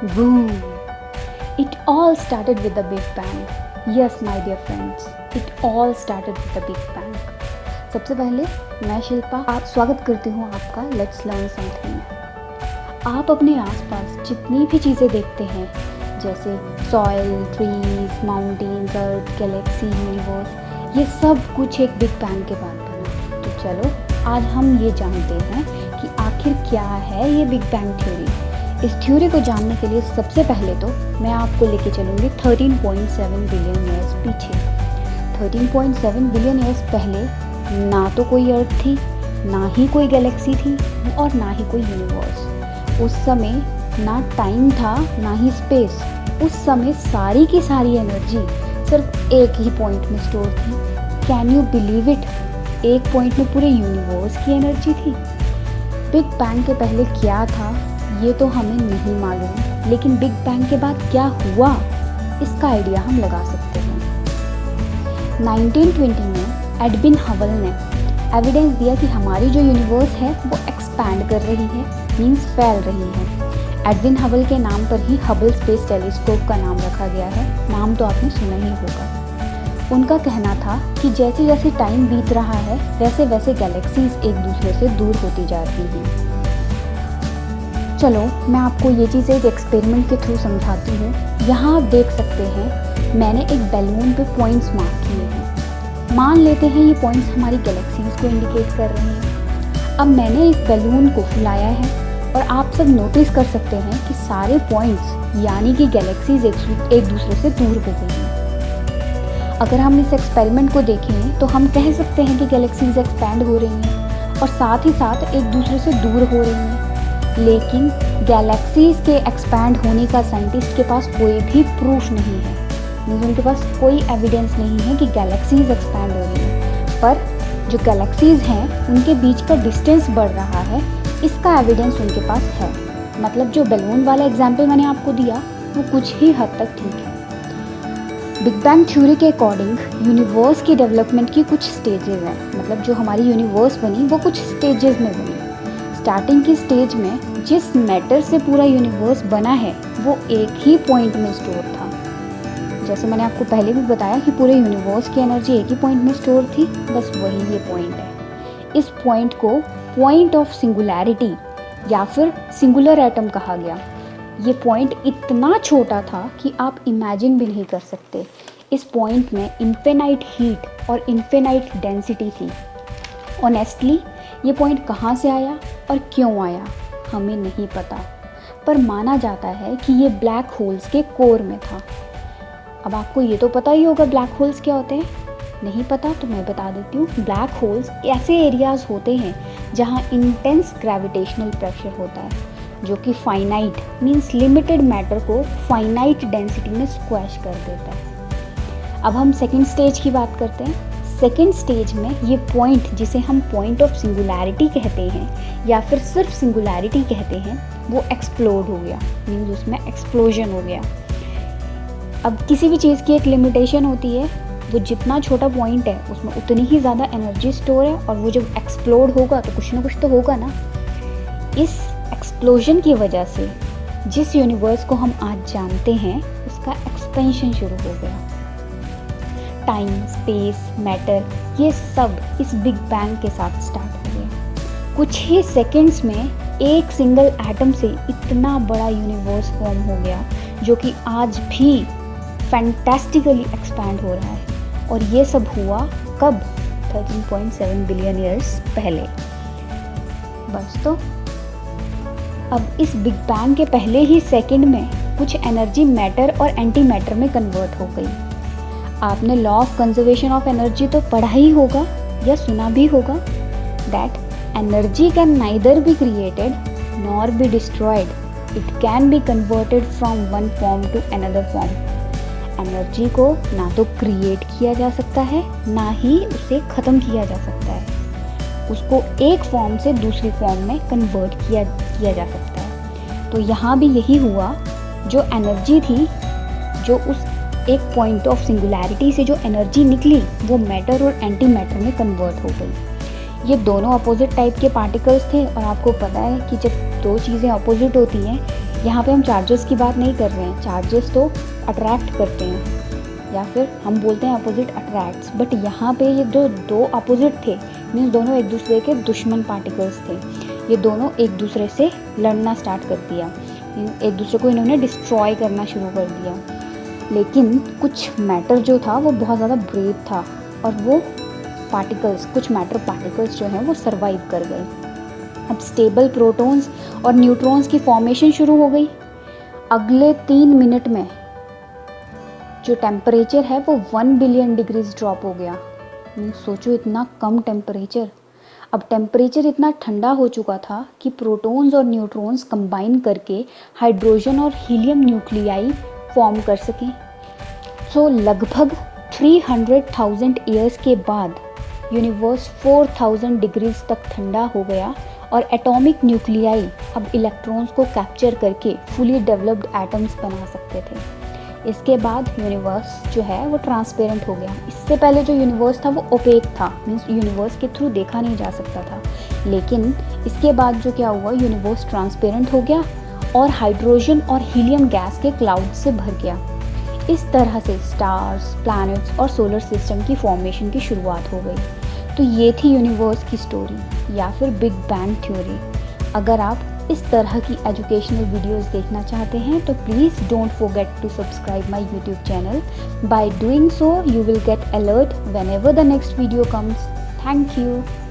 Boom! It all started with the Big Bang. Yes, my dear friends, it all started with the Big Bang. सबसे पहले मैं शिल्पा आप स्वागत करती हूँ आपका लेट्स लर्न समथिंग में। आप अपने आसपास जितनी भी चीज़ें देखते हैं जैसे सॉइल, ट्रीज, माउंटेन्स, अर्थ, गैलेक्सी, यूनिवर्स, ये सब कुछ एक बिग बैंग के बाद बना। तो चलो आज हम ये जानते हैं कि आखिर क्या है ये बिग बैंग थ्योरी। इस थ्योरी को जानने के लिए सबसे पहले तो मैं आपको लेके चलूँगी 13.7 बिलियन ईयर्स पीछे। 13.7 बिलियन ईयर्स पहले ना तो कोई अर्थ थी, ना ही कोई गैलेक्सी थी और ना ही कोई यूनिवर्स। उस समय ना टाइम था ना ही स्पेस। उस समय सारी की सारी एनर्जी सिर्फ एक ही पॉइंट में स्टोर थी। Can you believe it? एक पॉइंट में पूरे यूनिवर्स की एनर्जी थी। बिग बैंग के पहले क्या था ये तो हमें नहीं मालूम, लेकिन बिग बैंग के बाद क्या हुआ इसका आइडिया हम लगा सकते हैं। 1920 में एडविन हबल ने एविडेंस दिया कि हमारी जो यूनिवर्स है वो एक्सपैंड कर रही है, मींस फैल रही है। एडविन हबल के नाम पर ही हबल स्पेस टेलीस्कोप का नाम रखा गया है। नाम तो आपने सुना ही होगा। उनका कहना था कि जैसे जैसे टाइम बीत रहा है वैसे वैसे गैलेक्सीज एक दूसरे से दूर होती जा रही हैं। चलो मैं आपको ये चीज़ एक एक्सपेरिमेंट के थ्रू समझाती हूँ। यहाँ आप देख सकते हैं मैंने एक बैलून पे पॉइंट्स मार्क किए हैं। मान लेते हैं ये पॉइंट्स हमारी गैलेक्सीज को इंडिकेट कर रहे हैं। अब मैंने इस बैलून को फुलाया है और आप सब नोटिस कर सकते हैं कि सारे पॉइंट्स यानी कि गैलेक्सीज एक दूसरे से दूर हो गई हैं। अगर हम इस एक्सपेरिमेंट को देखें तो हम कह सकते हैं कि गैलेक्सीज एक्सपैंड हो रही हैं और साथ ही साथ एक दूसरे से दूर हो रही हैं। लेकिन गैलेक्सीज के एक्सपैंड होने का साइंटिस्ट के पास कोई भी प्रूफ नहीं है, उनके पास कोई एविडेंस नहीं है कि गैलेक्सीज एक्सपैंड हो रही है। पर जो गैलेक्सीज हैं उनके बीच का डिस्टेंस बढ़ रहा है, इसका एविडेंस उनके पास है। मतलब जो बैलून वाला एग्जाम्पल मैंने आपको दिया वो कुछ ही हद तक ठीक है। बिग बैंग थ्योरी के अकॉर्डिंग यूनिवर्स की डेवलपमेंट की कुछ स्टेजेस हैं। मतलब जो हमारी यूनिवर्स बनी वो कुछ स्टेजेस में बनी। स्टार्टिंग की स्टेज में जिस मैटर से पूरा यूनिवर्स बना है वो एक ही पॉइंट में स्टोर था। जैसे मैंने आपको पहले भी बताया कि पूरे यूनिवर्स की एनर्जी एक ही पॉइंट में स्टोर थी, बस वही ये पॉइंट है। इस पॉइंट को पॉइंट ऑफ सिंगुलैरिटी या फिर सिंगुलर एटम कहा गया। ये पॉइंट इतना छोटा था कि आप इमेजिन भी नहीं कर सकते। इस पॉइंट में इन्फिनाइट हीट और इन्फिनाइट डेंसिटी थी। ऑनेस्टली ये पॉइंट कहाँ से आया और क्यों आया हमें नहीं पता, पर माना जाता है कि ये ब्लैक होल्स के कोर में था। अब आपको ये तो पता ही होगा ब्लैक होल्स क्या होते हैं। नहीं पता तो मैं बता देती हूँ। ब्लैक होल्स ऐसे एरियाज़ होते हैं जहाँ इंटेंस ग्रेविटेशनल प्रेशर होता है जो कि फाइनाइट मीन्स लिमिटेड मैटर को फाइनाइट डेंसिटी में स्क्वैश कर देता है। अब हम सेकेंड स्टेज की बात करते हैं। सेकेंड स्टेज में ये पॉइंट जिसे हम पॉइंट ऑफ सिंगुलैरिटी कहते हैं या फिर सिर्फ सिंगुलैरिटी कहते हैं वो एक्सप्लोड हो गया, मीन्स उसमें एक्सप्लोजन हो गया। अब किसी भी चीज़ की एक लिमिटेशन होती है, वो जितना छोटा पॉइंट है उसमें उतनी ही ज़्यादा एनर्जी स्टोर है और वो जब एक्सप्लोड होगा तो कुछ ना कुछ तो होगा ना। इस एक्सप्लोजन की वजह से जिस यूनिवर्स को हम आज जानते हैं उसका एक्सपेंशन शुरू हो गया। टाइम, स्पेस, मैटर ये सब इस बिग बैंग के साथ स्टार्ट हो गया। कुछ ही सेकंड्स में एक सिंगल एटम से इतना बड़ा यूनिवर्स फॉर्म हो गया जो कि आज भी फैंटास्टिकली एक्सपैंड हो रहा है। और ये सब हुआ कब? 13.7 बिलियन ईयर्स पहले। बस तो अब इस बिग बैंग के पहले ही सेकंड में कुछ एनर्जी मैटर और एंटी मैटर में कन्वर्ट हो गई। आपने law of conservation of energy तो पढ़ा ही होगा या सुना भी होगा। That energy can neither be created nor be destroyed, it can be converted from one form to another form. Energy को ना तो क्रिएट किया जा सकता है ना ही उसे ख़त्म किया जा सकता है। उसको एक फॉर्म से दूसरी फॉर्म में कन्वर्ट किया जा सकता है। तो यहाँ भी यही हुआ। जो एनर्जी थी, जो उस एक पॉइंट ऑफ सिंगुलैरिटी से जो एनर्जी निकली वो मैटर और एंटी मैटर में कन्वर्ट हो गई। ये दोनों अपोजिट टाइप के पार्टिकल्स थे और आपको पता है कि जब दो चीज़ें अपोजिट होती हैं यहाँ पे हम चार्जेस की बात नहीं कर रहे हैं, चार्जेस तो अट्रैक्ट करते हैं या फिर हम बोलते हैं अपोजिट अट्रैक्ट्स, बट यहाँ पे ये जो दो अपोजिट थे, मीन्स दोनों एक दूसरे के दुश्मन पार्टिकल्स थे, ये दोनों एक दूसरे से लड़ना स्टार्ट कर दिया, एक दूसरे को इन्होंने डिस्ट्रॉय करना शुरू कर दिया। लेकिन कुछ मैटर जो था वो बहुत ज़्यादा ब्रेव था और वो पार्टिकल्स, कुछ मैटर पार्टिकल्स जो हैं वो सरवाइव कर गए। अब स्टेबल प्रोटॉन्स और न्यूट्रॉन्स की फॉर्मेशन शुरू हो गई। अगले 3 मिनट में जो टेम्परेचर है वो 1 बिलियन डिग्रीज ड्रॉप हो गया। सोचो इतना कम टेम्परेचर। अब टेम्परेचर इतना ठंडा हो चुका था कि प्रोटॉन्स और न्यूट्रॉन्स कंबाइन करके हाइड्रोजन और हीलियम न्यूक्लियाई फॉर्म कर सकें। सो लगभग 300,000 ईयर्स के बाद यूनिवर्स 4000 डिग्रीज तक ठंडा हो गया और एटॉमिक न्यूक्लियाई अब इलेक्ट्रॉन्स को कैप्चर करके फुली डेवलप्ड एटम्स बना सकते थे। इसके बाद यूनिवर्स जो है वो ट्रांसपेरेंट हो गया। इससे पहले जो यूनिवर्स था वो ओपेक था, मीन्स यूनिवर्स के थ्रू देखा नहीं जा सकता था। लेकिन इसके बाद जो क्या हुआ, यूनिवर्स ट्रांसपेरेंट हो गया और हाइड्रोजन और हीलियम गैस के क्लाउड से भर गया। इस तरह से स्टार्स, प्लैनेट्स और सोलर सिस्टम की फॉर्मेशन की शुरुआत हो गई। तो ये थी यूनिवर्स की स्टोरी या फिर बिग बैंग थ्योरी। अगर आप इस तरह की एजुकेशनल वीडियोस देखना चाहते हैं तो please don't forget to subscribe my YouTube channel. By doing so you will get alert whenever the next video comes. Thank you.